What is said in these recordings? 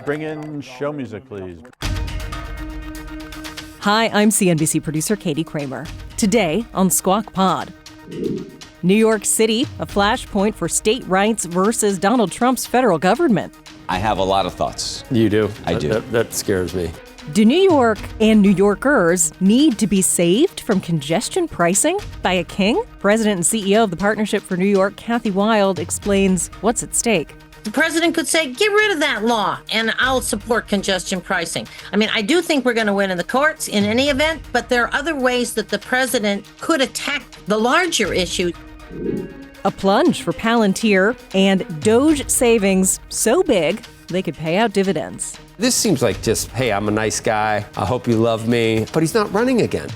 Bring in show music, please. Hi, I'm CNBC producer Katie Kramer. Today on Squawk Pod. New York City, a flashpoint for state rights versus Donald Trump's federal government. I have a lot of thoughts. You do? I do. That scares me. Do New York and New Yorkers need to be saved from congestion pricing by a king? President and CEO of the Partnership for New York, Kathryn Wylde, explains what's at stake. The president could say, get rid of that law, and I'll support congestion pricing. I mean, I do think we're going to win in the courts in any event, but there are other ways that the president could attack the larger issue. A plunge for Palantir and DOGE savings so big they could pay out dividends. This seems like just, hey, I'm a nice guy. I hope you love me. But he's not running again.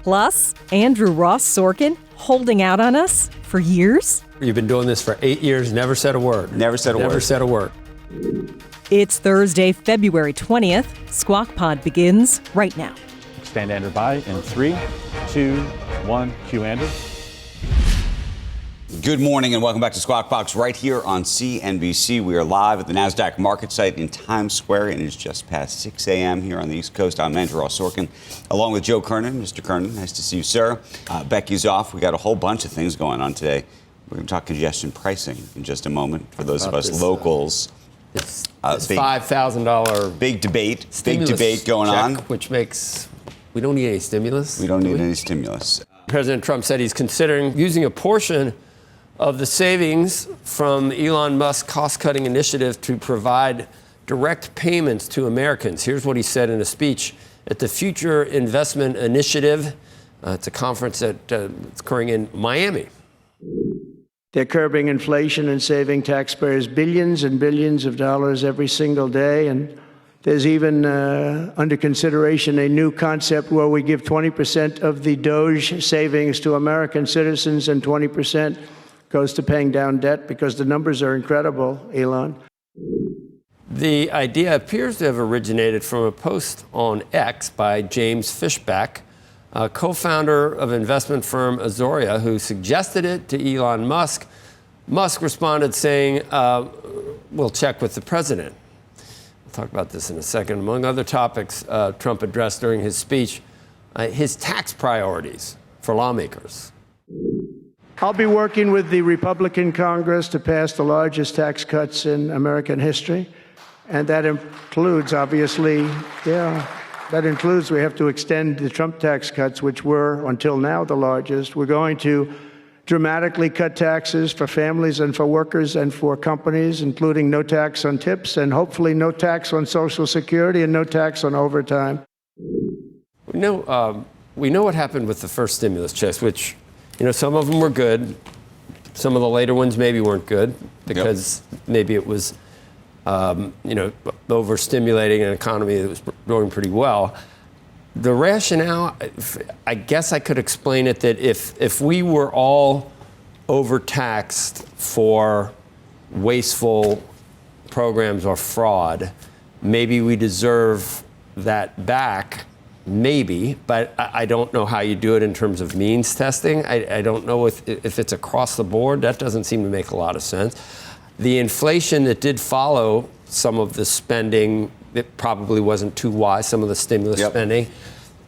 Plus, Andrew Ross Sorkin holding out on us for years. You've been doing this for 8 years, never said a word. Never said a word. It's Thursday, February 20th. Squawk Pod begins right now. Stand Andrew by in 3, 2, 1. Cue Andrew. Good morning and welcome back to Squawk Box right here on CNBC. We are live at the NASDAQ market site in Times Square, and it's just past 6 a.m. here on the East Coast. I'm Andrew Ross Sorkin, along with Joe Kernen. Mr. Kernen, nice to see you, sir. Becky's off. We got a whole bunch of things going on today. We're going to talk congestion pricing in just a moment for those of us locals. This $5,000 big debate going on. Which makes we don't need any stimulus. We don't need any stimulus. President Trump said he's considering using a portion of the savings from Elon Musk's cost-cutting initiative to provide direct payments to Americans. Here's what he said in a speech at the Future Investment Initiative. It's a conference that's occurring in Miami. They're curbing inflation and saving taxpayers billions and billions of dollars every single day. And there's even under consideration a new concept where we give 20% of the DOGE savings to American citizens and 20% goes to paying down debt, because the numbers are incredible, Elon. The idea appears to have originated from a post on X by James Fishback, a co-founder of investment firm Azoria, who suggested it to Elon Musk. Musk responded saying, we'll check with the president. We'll talk about this in a second. Among other topics Trump addressed during his speech, his tax priorities for lawmakers. I'll be working with the Republican Congress to pass the largest tax cuts in American history. And that includes, obviously, we have to extend the Trump tax cuts, which were, until now, the largest. We're going to dramatically cut taxes for families and for workers and for companies, including no tax on tips and hopefully no tax on Social Security and no tax on overtime. We know what happened with the first stimulus checks, which, some of them were good. Some of the later ones maybe weren't good because maybe it was overstimulating an economy that was growing pretty well. The rationale, I guess I could explain it that if we were all overtaxed for wasteful programs or fraud, maybe we deserve that back, maybe, but I don't know how you do it in terms of means testing. I don't know if it's across the board. That doesn't seem to make a lot of sense. The inflation that did follow some of the spending, it probably wasn't too wise, some of the stimulus spending.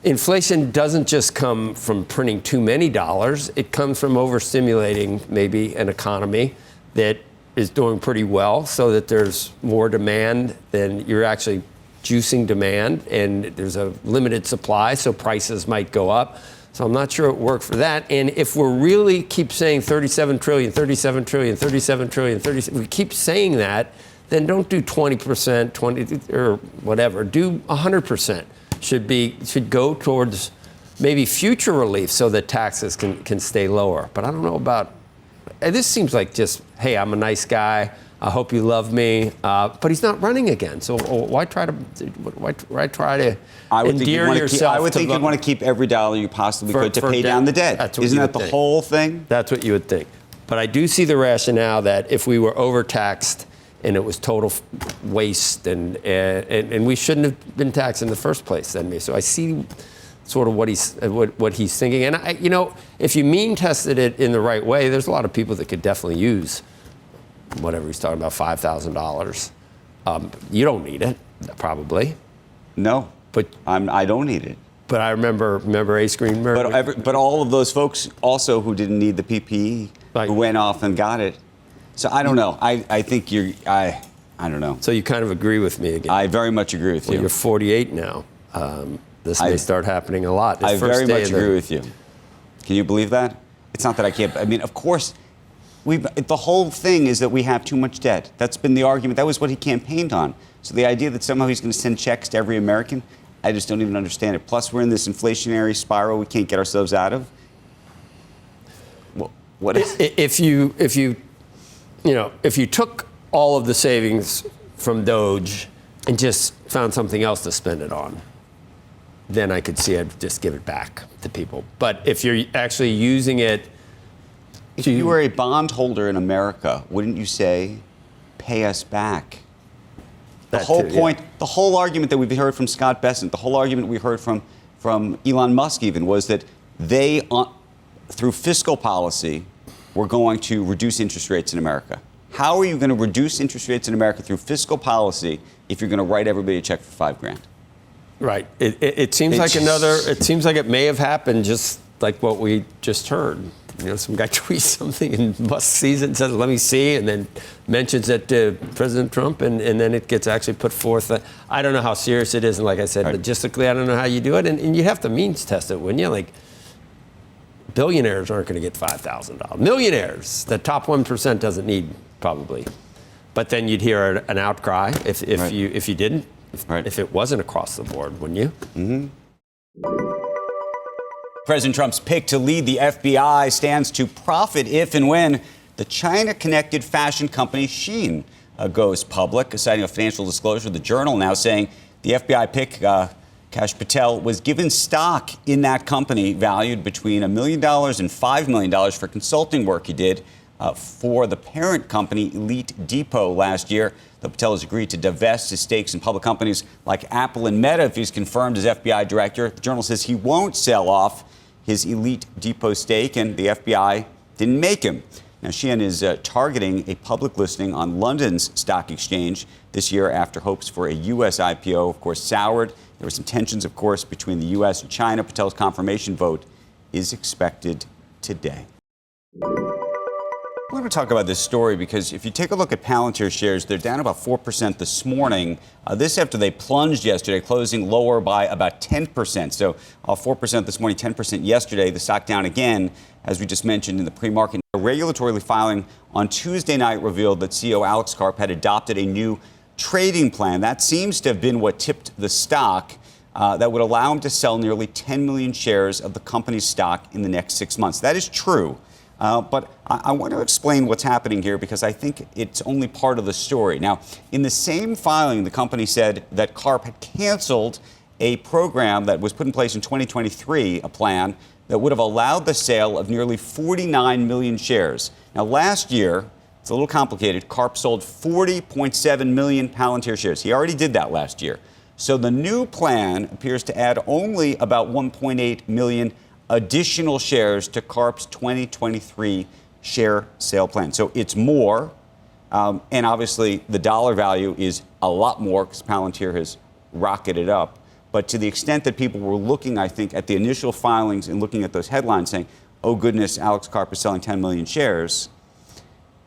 Inflation doesn't just come from printing too many dollars. It comes from overstimulating maybe an economy that is doing pretty well so that there's more demand than you're actually juicing demand, and there's a limited supply, so prices might go up. So I'm not sure it worked for that. And if we're really keep saying 37 trillion, 37 trillion, 37 trillion, we keep saying that, then don't do 20%, 20 or whatever. Do 100%. Should go towards maybe future relief so that taxes can stay lower. But I don't know about. This seems like just, hey, I'm a nice guy. I hope you love me. But he's not running again. So why try to endear yourself? I would think you'd want to keep every dollar you possibly could to pay down the debt. Isn't that the whole thing? That's what you would think. But I do see the rationale that if we were overtaxed and it was total waste and we shouldn't have been taxed in the first place, then. So I see sort of what he's thinking. And if you mean tested it in the right way, there's a lot of people that could definitely use whatever he's talking about, $5,000. You don't need it, probably. No, But I don't need it. But I remember Ace Greenberg. But all of those folks also who didn't need the PPE, who went off and got it. So I don't know. I think I don't know. So you kind of agree with me again. I very much agree with you. You're 48 now. This may start happening a lot. I very much agree with you. Can you believe that? It's not that I can't. I mean, of course, the whole thing is that we have too much debt. That's been the argument. That was what he campaigned on. So the idea that somehow he's going to send checks to every American, I just don't even understand it. Plus, we're in this inflationary spiral we can't get ourselves out of. Well, what is? If you took all of the savings from DOGE and just found something else to spend it on, then I could see I'd just give it back to people. But if you're actually using it, if you were a bondholder in America, wouldn't you say, pay us back? The whole point, the whole argument that we've heard from Scott Bessent, the whole argument we heard from Elon Musk even, was that they, through fiscal policy, were going to reduce interest rates in America. How are you going to reduce interest rates in America through fiscal policy if you're going to write everybody a check for $5,000? Right. It seems like it seems like it may have happened just like what we just heard. Some guy tweets something and Musk sees it and says, let me see, and then mentions it to President Trump, and then it gets actually put forth. I don't know how serious it is, and like I said, logistically, I don't know how you do it, and you have to means test it, wouldn't you? Like, billionaires aren't going to get $5,000. Millionaires, the top 1% doesn't need, probably. But then you'd hear an outcry if you didn't, if it wasn't across the board, wouldn't you? Mm-hmm. President Trump's pick to lead the FBI stands to profit if and when the China-connected fashion company Shein goes public, citing a financial disclosure. The Journal now saying the FBI pick, Kash Patel, was given stock in that company valued between $1 million and $5 million for consulting work he did for the parent company Elite Depot last year. The Patel has agreed to divest his stakes in public companies like Apple and Meta if he's confirmed as FBI director. The Journal says he won't sell off his Elite Depot stake, and the FBI didn't make him. Now, Shein is targeting a public listing on London's stock exchange this year after hopes for a U.S. IPO, of course, soured. There were some tensions, of course, between the U.S. and China. Patel's confirmation vote is expected today. I want to talk about this story because if you take a look at Palantir shares, they're down about 4% this morning. This after they plunged yesterday, closing lower by about 10%. So 4% this morning, 10% yesterday. The stock down again, as we just mentioned in the pre-market. A regulatory filing on Tuesday night revealed that CEO Alex Karp had adopted a new trading plan. That seems to have been what tipped the stock that would allow him to sell nearly 10 million shares of the company's stock in the next 6 months. That is true. But I want to explain what's happening here because I think it's only part of the story. Now, in the same filing, the company said that Karp had canceled a program that was put in place in 2023, a plan that would have allowed the sale of nearly 49 million shares. Now, last year, it's a little complicated, Karp sold 40.7 million Palantir shares. He already did that last year. So the new plan appears to add only about 1.8 million additional shares to Karp's 2023 share sale plan. So it's more, and obviously the dollar value is a lot more because Palantir has rocketed up. But to the extent that people were looking, I think, at the initial filings and looking at those headlines saying, oh goodness, Alex Karp is selling 10 million shares,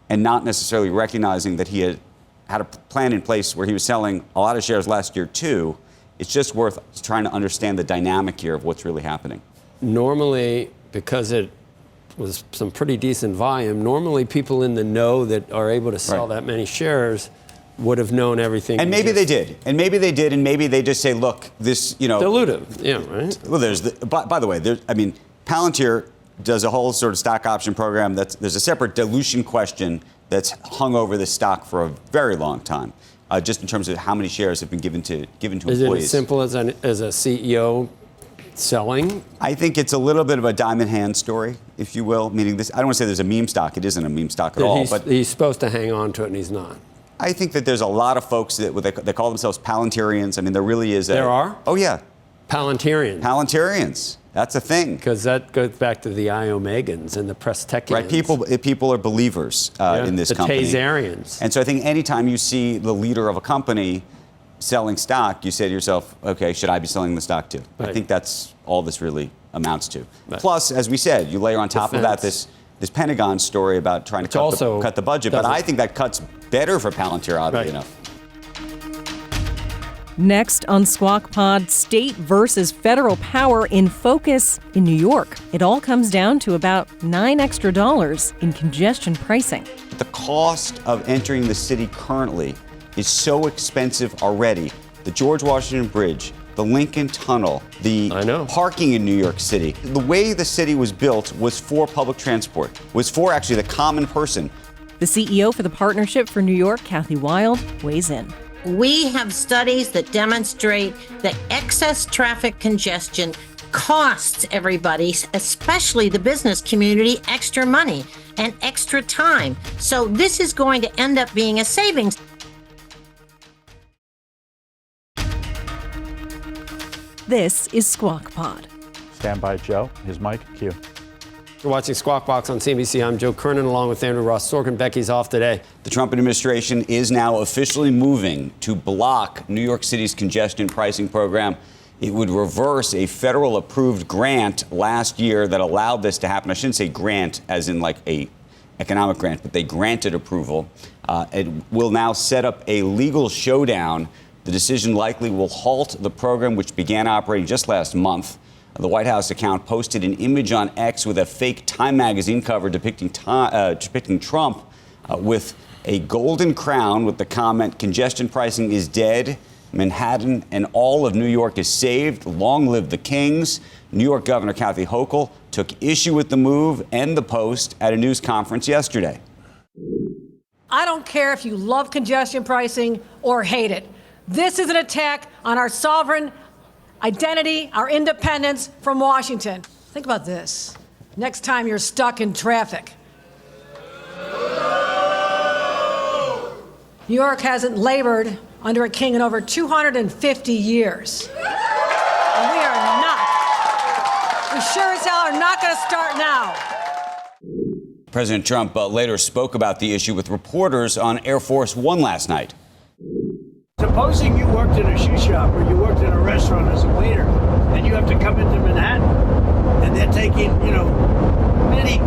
and not necessarily recognizing that he had a plan in place where he was selling a lot of shares last year too, it's just worth trying to understand the dynamic here of what's really happening. Normally, because it was some pretty decent volume, normally people in the know that are able to sell that many shares would have known everything. And maybe they did. And maybe they did. And maybe they just say, look, this, dilutive. Yeah, right. Well, by the way, Palantir does a whole sort of stock option program. There's a separate dilution question that's hung over this stock for a very long time, just in terms of how many shares have been given to employees. Is it as simple as a CEO selling? I think it's a little bit of a diamond hand story, if you will. Meaning this, I don't want to say there's a meme stock. It isn't a meme stock at all. But he's supposed to hang on to it, and he's not. I think that there's a lot of folks that they call themselves Palantirians. I mean, there really is. There are? Oh yeah. Palantirians. Palantirians. That's a thing. Because that goes back to the I-Omegans and the Prestekians. Right, people are believers in this company. The Tasarians. And so I think anytime you see the leader of a company selling stock, you say to yourself, okay, should I be selling the stock too? Right. I think that's all this really amounts to. Right. Plus, as we said, you layer on top of that this Pentagon story about trying to cut the budget. But I think that cuts better for Palantir, oddly enough. Next on Squawk Pod, state versus federal power in focus in New York. It all comes down to about $9 extra in congestion pricing. The cost of entering the city currently is so expensive already. The George Washington Bridge, the Lincoln Tunnel, the parking in New York City. The way the city was built was for public transport, was for actually the common person. The CEO for the Partnership for New York, Kathryn Wylde, weighs in. We have studies that demonstrate that excess traffic congestion costs everybody, especially the business community, extra money and extra time. So this is going to end up being a savings. This is Squawk Pod. Stand by, Joe. His mic, cue. You're watching Squawk Box on CNBC. I'm Joe Kernen, along with Andrew Ross Sorkin. Becky's off today. The Trump administration is now officially moving to block New York City's congestion pricing program. It would reverse a federal-approved grant last year that allowed this to happen. I shouldn't say grant as in like a economic grant, but they granted approval. It will now set up a legal showdown. The decision likely will halt the program, which began operating just last month. The White House account posted an image on X with a fake Time magazine cover depicting Trump with a golden crown with the comment, "Congestion pricing is dead. Manhattan and all of New York is saved. Long live the kings." New York Governor Kathy Hochul took issue with the move and the post at a news conference yesterday. I don't care if you love congestion pricing or hate it. This is an attack on our sovereign identity, our independence from Washington. Think about this. Next time you're stuck in traffic. New York hasn't labored under a king in over 250 years. And we sure as hell are not going to start now. President Trump later spoke about the issue with reporters on Air Force One last night. Supposing you worked in a shoe shop or you worked in a restaurant as a waiter and you have to come into Manhattan and they're taking,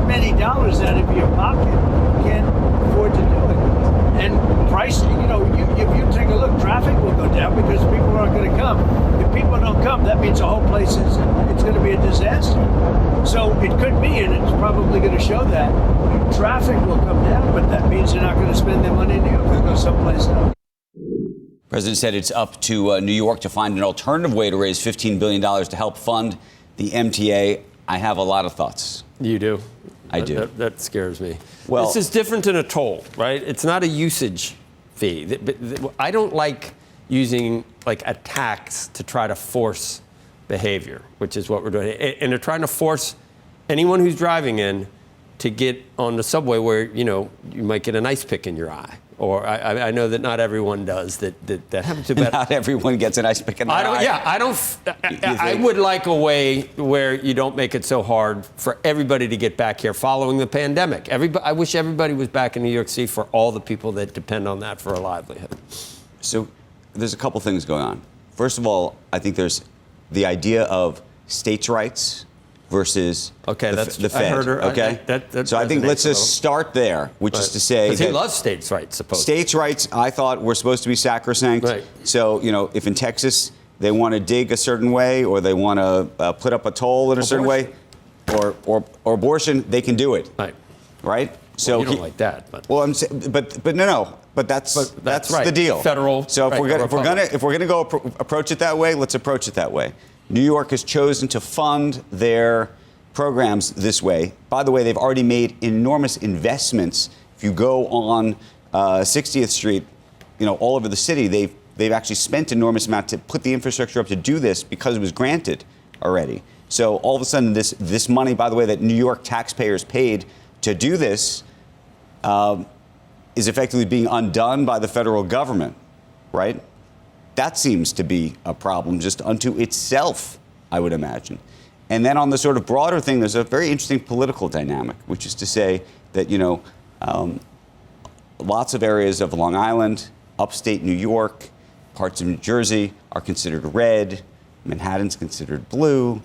many dollars out of your pocket. You can't afford to do it. And pricing, if you take a look, traffic will go down because people aren't going to come. If people don't come, that means the whole place it's going to be a disaster. So it could be, and it's probably going to show that traffic will come down, but that means they're not going to spend their money in New York. They'll go someplace else. The president said it's up to New York to find an alternative way to raise $15 billion to help fund the MTA. I have a lot of thoughts. You do? I do. That scares me. Well, this is different than a toll, right? It's not a usage fee. I don't like using like a tax to try to force behavior, which is what we're doing. And they're trying to force anyone who's driving in to get on the subway where, you might get an ice pick in your eye. Or I know that not everyone does that happens to be. Not everyone gets an ice pick in the eye. I would like a way where you don't make it so hard for everybody to get back here following the pandemic. I wish everybody was back in New York City for all the people that depend on that for a livelihood. So there's a couple things going on. First of all, I think there's the idea of states' rights versus the Fed. I heard her. Okay, so I think let's just start there, which is to say that he loves states' rights. Supposedly, states' rights, I thought, were supposed to be sacrosanct. Right. So if in Texas they want to dig a certain way, or they want to put up a toll in a certain way, or abortion, they can do it. Right. So you don't like that, but well, I'm saying, but no. But that's right. The deal. Federal. So if we're gonna go approach it that way, let's approach it that way. New York has chosen to fund their programs this way. By the way, they've already made enormous investments. If you go on 60th Street, all over the city, they've actually spent enormous amount to put the infrastructure up to do this because it was granted already. So all of a sudden, this money, by the way, that New York taxpayers paid to do this, is effectively being undone by the federal government, right? That seems to be a problem just unto itself, I would imagine. And then on the sort of broader thing, there's a very interesting political dynamic, which is to say that, lots of areas of Long Island, upstate New York, parts of New Jersey are considered red. Manhattan's considered blue.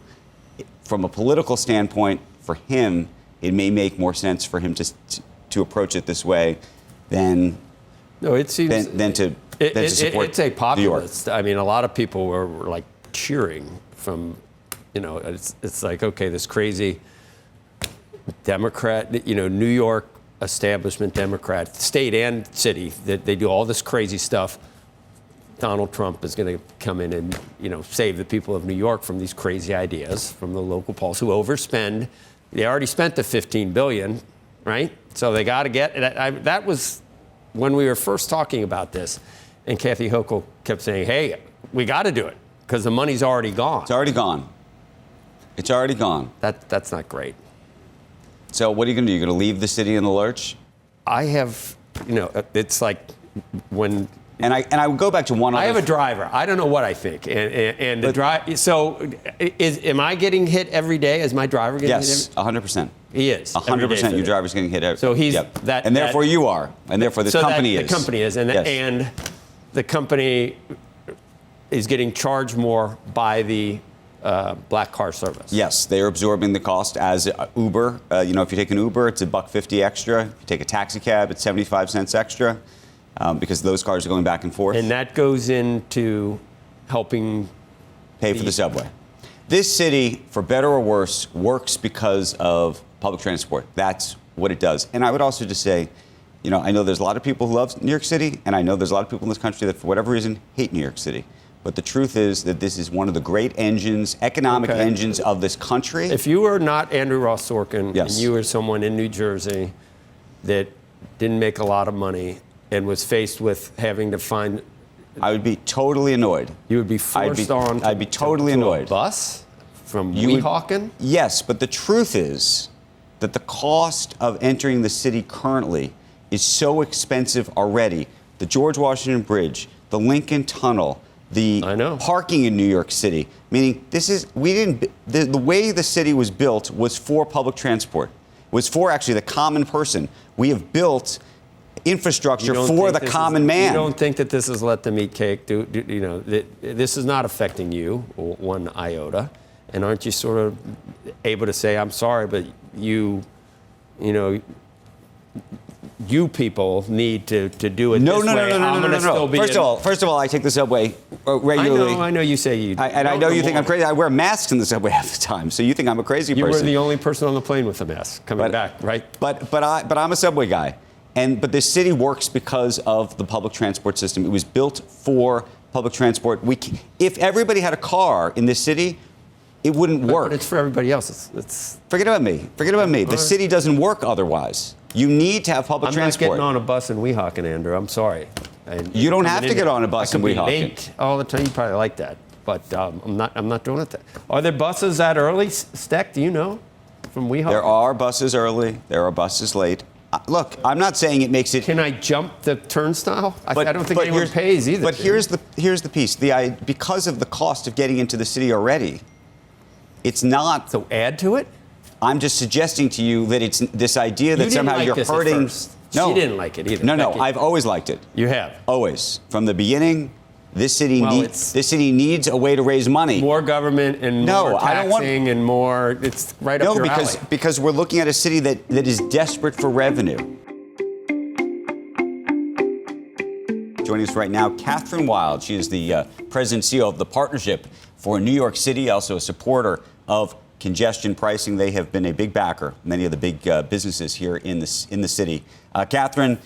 From a political standpoint, for him, it may make more sense for him to approach it this way than to support it's a populist. New York. I mean, a lot of people were like cheering from, it's like, okay, this crazy Democrat, New York establishment Democrat, state and city, that they do all this crazy stuff. Donald Trump is going to come in and, save the people of New York from these crazy ideas from the local polls who overspend. They already spent the $15 billion, right? So they got to get that. That was when we were first talking about this, and Kathy Hochul kept saying, "Hey, we got to do it because the money's already gone." It's already gone. It's already gone. That's not great. So what are you going to do? You're going to leave the city in the lurch? I have, it's like when. And I would go back to one. I have a driver. I don't know what I think, and the drive. So, am I getting hit every day? Is my driver getting hit? Yes, 100%. He is. 100%. Your driver's getting hit. So he's that, and therefore you are, and therefore the company is. The company is, and the company is getting charged more by the black car service. Yes, they are absorbing the cost as Uber. If you take an Uber, it's $1.50 extra. If you take a taxi cab, it's 75 cents extra. Because those cars are going back and forth. And that goes into helping pay for the subway. This city, for better or worse, works because of public transport. That's what it does. And I would also just say, I know there's a lot of people who love New York City, and I know there's a lot of people in this country that, for whatever reason, hate New York City. But the truth is that this is one of the great engines, economic engines of this country. If you were not Andrew Ross Sorkin, yes, and you were someone in New Jersey that didn't make a lot of money, and was faced with having to find... I would be totally annoyed. You would be forced on... I'd be totally annoyed. A bus from Weehawken? Yes, but the truth is that the cost of entering the city currently is so expensive already. The George Washington Bridge, the Lincoln Tunnel, the parking in New York City, meaning the way the city was built was for public transport. It was for actually the common person. We have built infrastructure for the common man. You don't think that this is let them eat cake? This is not affecting you one iota. And aren't you sort of able to say, I'm sorry, but you people need to do it this way. No. First of all, I take the subway regularly. I know you say you do. And I know you think I'm crazy. I wear masks in the subway half the time, so you think I'm a crazy person. You were the only person on the plane with a mask coming back, right? But I'm a subway guy. But this city works because of the public transport system. It was built for public transport. If everybody had a car in this city, it wouldn't work. But it's for everybody else. Forget about me. The city doesn't work otherwise. You need to have public transport. I'm not getting on a bus in Weehawken, Andrew. I'm sorry. You don't have to get on a bus in Weehawken. I could be late all the time. You probably like that. But I'm not doing it. Are there buses that early, Steck? Do you know? From Weehawken? There are buses early. There are buses late. Look, I'm not saying it makes it. Can I jump the turnstile? I don't think anyone pays either. But here's the piece. Because of the cost of getting into the city already, it's not. So add to it? I'm just suggesting to you that it's this idea that somehow you're hurting. No, she didn't like it either. No, I've always liked it. You have? Always. From the beginning. This city needs a way to raise money. More government and more taxing and more. It's right up your alley. Because we're looking at a city that is desperate for revenue. Joining us right now, Kathryn Wylde. She is the president and CEO of the Partnership for New York City, also a supporter of congestion pricing. They have been a big backer, many of the big businesses here in the city. Kathryn,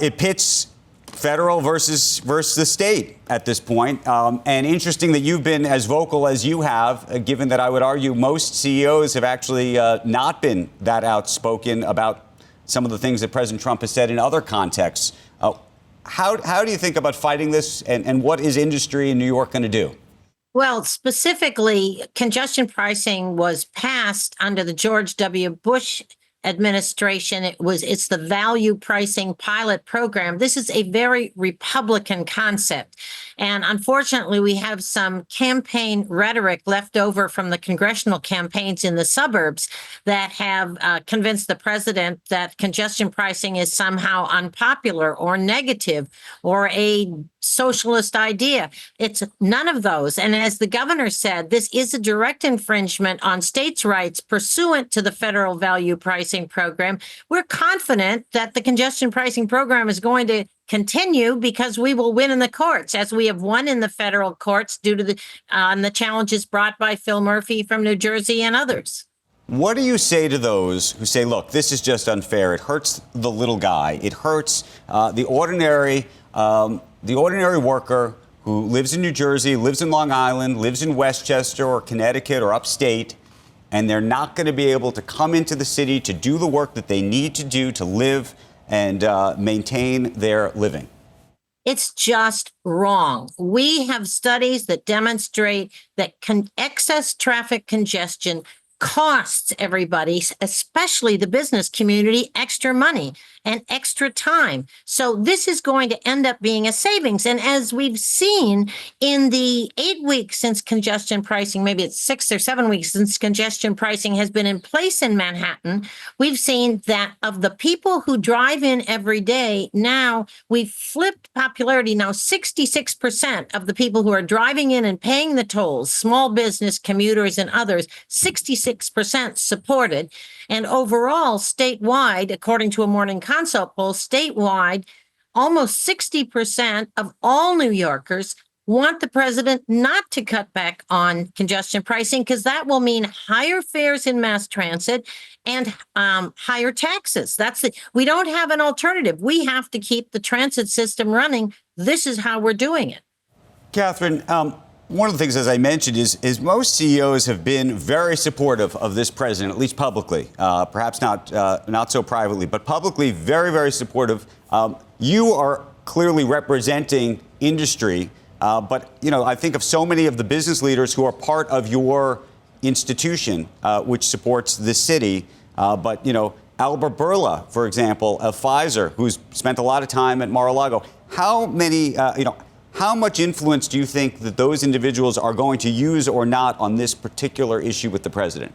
it pits federal versus the state at this point. And interesting that you've been as vocal as you have, given that I would argue most CEOs have actually not been that outspoken about some of the things that President Trump has said in other contexts. How do you think about fighting this, and what is industry in New York going to do? Well, specifically, congestion pricing was passed under the George W. Bush administration. It's the value pricing pilot program. This is a very Republican concept. And unfortunately, we have some campaign rhetoric left over from the congressional campaigns in the suburbs that have convinced the president that congestion pricing is somehow unpopular or negative or a socialist idea. It's none of those. And as the governor said, this is a direct infringement on states' rights pursuant to the federal value pricing program. We're confident that the congestion pricing program is going to continue because we will win in the courts, as we have won in the federal courts due to the challenges brought by Phil Murphy from New Jersey and others. What do you say to those who say, look, this is just unfair? It hurts the little guy. It hurts the ordinary worker who lives in New Jersey, lives in Long Island, lives in Westchester or Connecticut or upstate, and they're not going to be able to come into the city to do the work that they need to do to live and maintain their living? It's just wrong. We have studies that demonstrate that excess traffic congestion costs everybody, especially the business community, extra money and extra time. So this is going to end up being a savings. And as we've seen in the 8 weeks since congestion pricing, maybe it's 6 or 7 weeks since congestion pricing has been in place in Manhattan, we've seen that of the people who drive in every day, now we've flipped popularity. Now 66% of the people who are driving in and paying the tolls, small business, commuters, and others, 66% supported. And overall, statewide, according to a Morning Consult poll, statewide, almost 60% of all New Yorkers want the president not to cut back on congestion pricing, because that will mean higher fares in mass transit and higher taxes. We don't have an alternative. We have to keep the transit system running. This is how we're doing it. Kathryn, one of the things, as I mentioned, is most CEOs have been very supportive of this president, at least publicly, perhaps not so privately, but publicly very, very supportive. You are clearly representing industry, but I think of so many of the business leaders who are part of your institution, which supports the city. But Albert Bourla, for example, of Pfizer, who's spent a lot of time at Mar-a-Lago. How much influence do you think that those individuals are going to use or not on this particular issue with the president?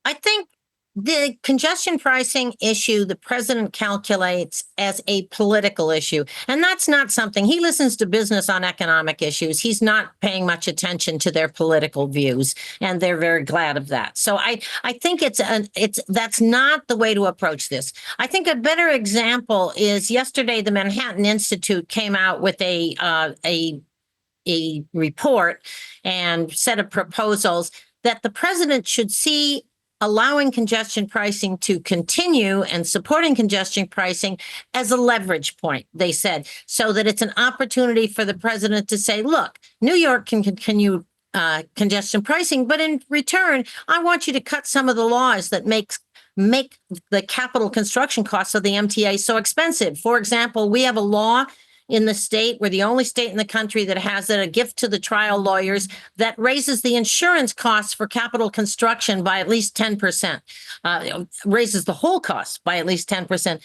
I think the congestion pricing issue the president calculates as a political issue. And that's not something he listens to business on economic issues. He's not paying much attention to their political views, and they're very glad of that. So I think that's not the way to approach this. I think a better example is yesterday the Manhattan Institute came out with a report and set of proposals that the president should see allowing congestion pricing to continue and supporting congestion pricing as a leverage point, they said, so that it's an opportunity for the president to say, look, New York can continue congestion pricing, but in return, I want you to cut some of the laws that make the capital construction costs of the MTA so expensive. For example, we have a law in the state, we're the only state in the country that has it, a gift to the trial lawyers, that raises the insurance costs for capital construction by at least 10%, raises the whole cost by at least 10%.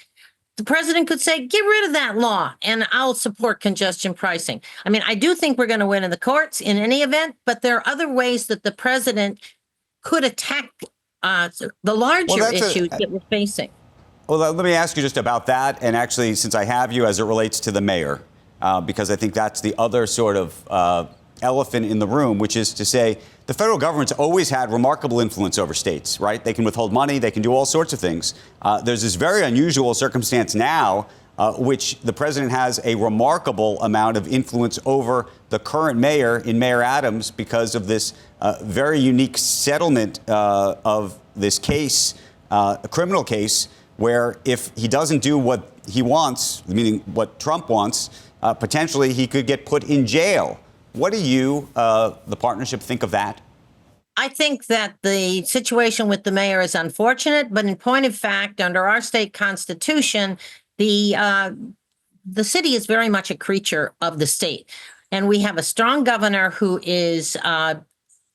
The president could say, get rid of that law and I'll support congestion pricing. I mean, I do think we're going to win in the courts in any event, but there are other ways that the president could attack the larger issues that we're facing. Well, let me ask you just about that. And actually, since I have you, as it relates to the mayor, because I think that's the other sort of elephant in the room, which is to say the federal government's always had remarkable influence over states, right? They can withhold money. They can do all sorts of things. There's this very unusual circumstance now, which the president has a remarkable amount of influence over the current mayor in Mayor Adams because of this very unique settlement of this case, a criminal case, where if he doesn't do what he wants, meaning what Trump wants, potentially he could get put in jail. What do you, the partnership, think of that? I think that the situation with the mayor is unfortunate, but in point of fact, under our state constitution, the city is very much a creature of the state. And we have a strong governor who is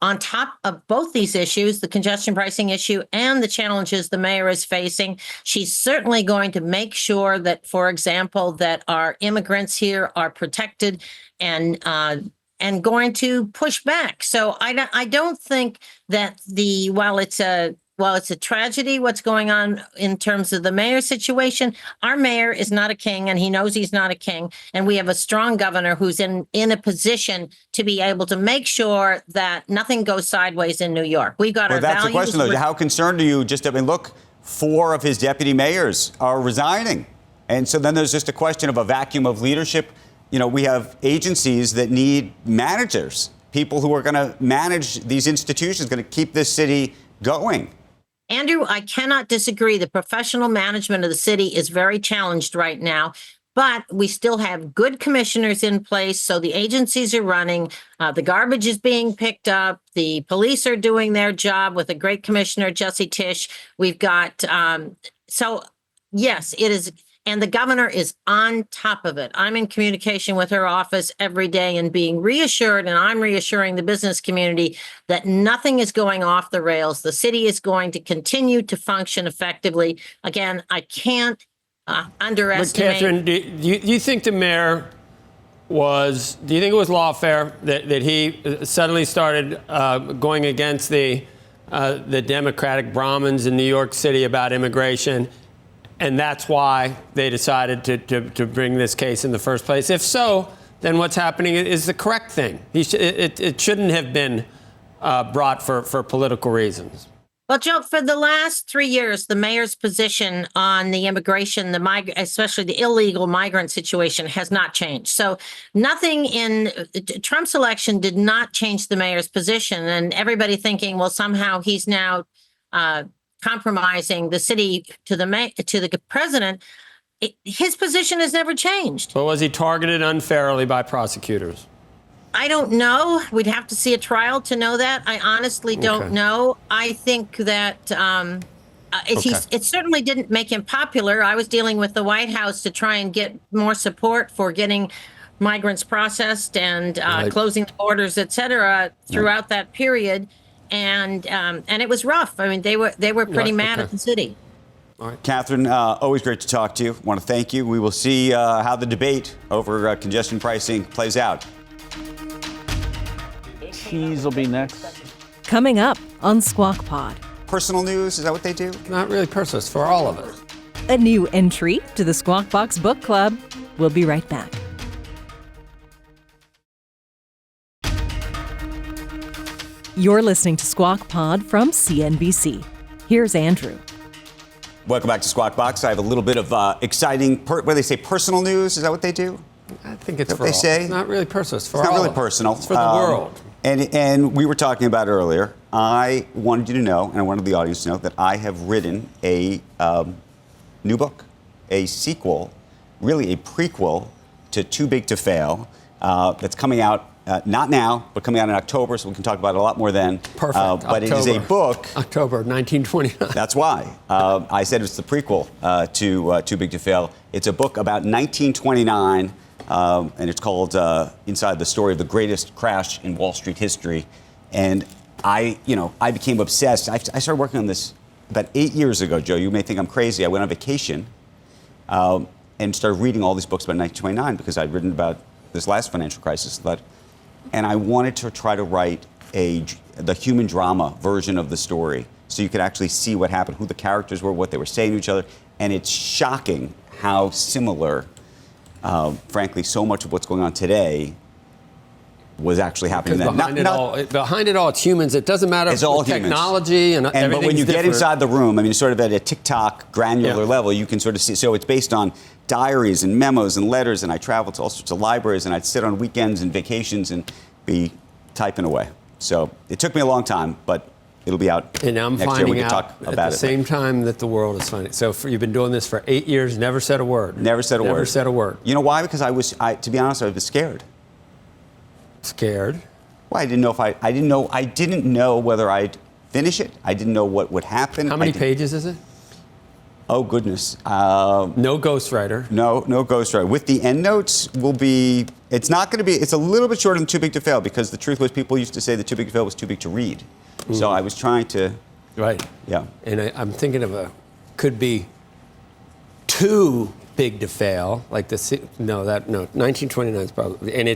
on top of both these issues, the congestion pricing issue and the challenges the mayor is facing, she's certainly going to make sure that, for example, that our immigrants here are protected and going to push back. So I don't think that while it's a tragedy, what's going on in terms of the mayor situation, our mayor is not a king, and he knows he's not a king. And we have a strong governor who's in a position to be able to make sure that nothing goes sideways in New York. We've got our values. That's the question, though. How concerned are you? Look, 4 of his deputy mayors are resigning. And so then there's just a question of a vacuum of leadership. We have agencies that need managers, people who are going to manage these institutions, going to keep this city going. Andrew, I cannot disagree. The professional management of the city is very challenged right now, but we still have good commissioners in place. So the agencies are running. The garbage is being picked up. The police are doing their job with a great commissioner, Jesse Tisch. We've got, so yes, it is. And the governor is on top of it. I'm in communication with her office every day and being reassured, and I'm reassuring the business community that nothing is going off the rails. The city is going to continue to function effectively. Again, I can't underestimate. But Kathryn, do you think the mayor do you think it was lawfare that he suddenly started going against the Democratic Brahmins in New York City about immigration? And that's why they decided to bring this case in the first place. If so, then what's happening is the correct thing. It shouldn't have been brought for political reasons. Well, Joe, for the last 3 years, the mayor's position on the immigration, especially the illegal migrant situation, has not changed. So nothing in Trump's election did not change the mayor's position. And everybody thinking, well, somehow he's now compromising the city to the president. His position has never changed. But was he targeted unfairly by prosecutors? I don't know. We'd have to see a trial to know that. I honestly don't know. I think that it certainly didn't make him popular. I was dealing with the White House to try and get more support for getting migrants processed and closing the borders, et cetera, throughout that period. And it was rough. I mean, they were pretty mad at the city. All right. Kathryn, always great to talk to you. Want to thank you. We will see how the debate over congestion pricing plays out. Tease will be next. Coming up on Squawk Pod. Personal news, is that what they do? Not really personal. It's for all of us. A new entry to the Squawk Box Book Club. We'll be right back. You're listening to Squawk Pod from CNBC. Here's Andrew. Welcome back to Squawk Box. I have a little bit of exciting, what do they say, personal news? Is that what they do? I think it's for what they all. say? It's not really personal. It's for it's all. Not really personal. It's for the world. And we were talking about earlier, I wanted you to know, and I wanted the audience to know, that I have written a new book, a sequel, really a prequel to Too Big to Fail, that's coming out not now, but coming out in October, so we can talk about it a lot more then. Perfect. But it is a book. October 1929. That's why. I said it's the prequel to Too Big to Fail. It's a book about 1929, and it's called Inside the Story of the Greatest Crash in Wall Street History. And I became obsessed. I started working on this about 8 years ago, Joe. You may think I'm crazy. I went on vacation and started reading all these books about 1929 because I'd written about this last financial crisis. And I wanted to try to write the human drama version of the story so you could actually see what happened, who the characters were, what they were saying to each other. And it's shocking how similar, frankly, so much of what's going on today was actually happening then. Behind it all, it's humans. It doesn't matter. It's all technology and everything. But when you different. get inside the room, I mean, sort of at a TikTok granular level, you can sort of see. So it's based on diaries and memos and letters, and I traveled to all sorts of libraries, and I'd sit on weekends and vacations and be typing away. So it took me a long time, but it'll be out and I'm next year. We can talk about it. At the same time that the world is finding. So you've been doing this for 8 years, never said a word. Never said a word. Never said a word. You know why? Because to be honest, I was scared. Scared? Well, I didn't know whether I'd finish it. I didn't know what would happen. How many pages is it? Oh, goodness. No ghostwriter. No ghostwriter. With the end notes it's not going to be, it's a little bit shorter than Too Big to Fail, because the truth was people used to say that Too Big to Fail was too big to read. So I was trying to. Right. Yeah. And I'm thinking of could be too big to fail, like 1929 is probably, and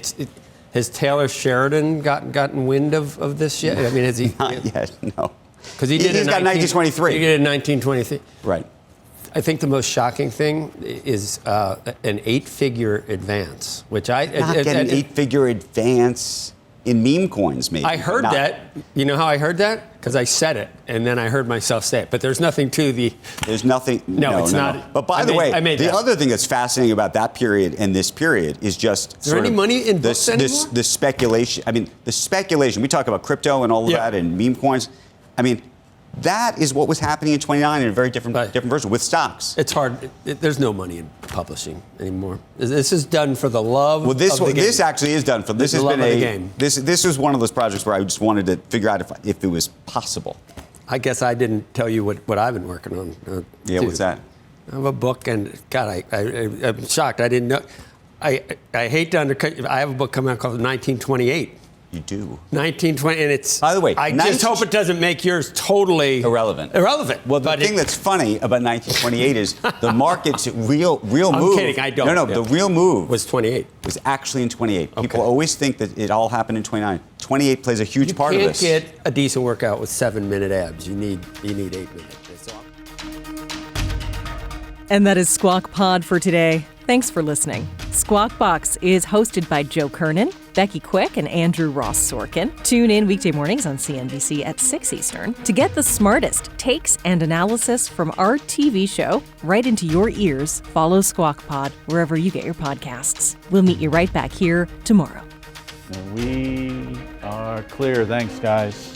has Taylor Sheridan gotten wind of this yet? I mean, has he? Not yet, no. Because he's got 1923. He did in 1923. Right. I think the most shocking thing is an 8-figure advance, which Not get an 8-figure advance in meme coins, maybe. I heard that. You know how I heard that? Because I said it, and then I heard myself say it. But there's nothing to the. There's nothing. No, it's not. No. But by the way, the other thing that's fascinating about that period and this period is just. Is there any money in books anymore? The speculation. I mean, the speculation. We talk about crypto and all of that and meme coins. I mean, that is what was happening in 29 in a very different version with stocks. It's hard. There's no money in publishing anymore. This is done for the love of the game. This actually is done for. This has been a game. This was one of those projects where I just wanted to figure out if it was possible. I guess I didn't tell you what I've been working on. What's that? I have a book, and God, I'm shocked. I didn't know. I hate to undercut. I have a book coming out called 1928. You do. 1920, and it's. By the way, I just hope it doesn't make yours totally irrelevant. Well, the thing that's funny about 1928 is the market's real move. I'm kidding. I don't. No. The real move was 28. Was actually in 28. Okay. People always think that it all happened in 29. 28 plays a huge part of this. You can't get a decent workout with 7-minute abs. You need 8 minutes. And that is Squawk Pod for today. Thanks for listening. Squawk Box is hosted by Joe Kernen, Becky Quick, and Andrew Ross Sorkin. Tune in weekday mornings on CNBC at 6 Eastern to get the smartest takes and analysis from our TV show right into your ears. Follow Squawk Pod wherever you get your podcasts. We'll meet you right back here tomorrow. We are clear. Thanks, guys.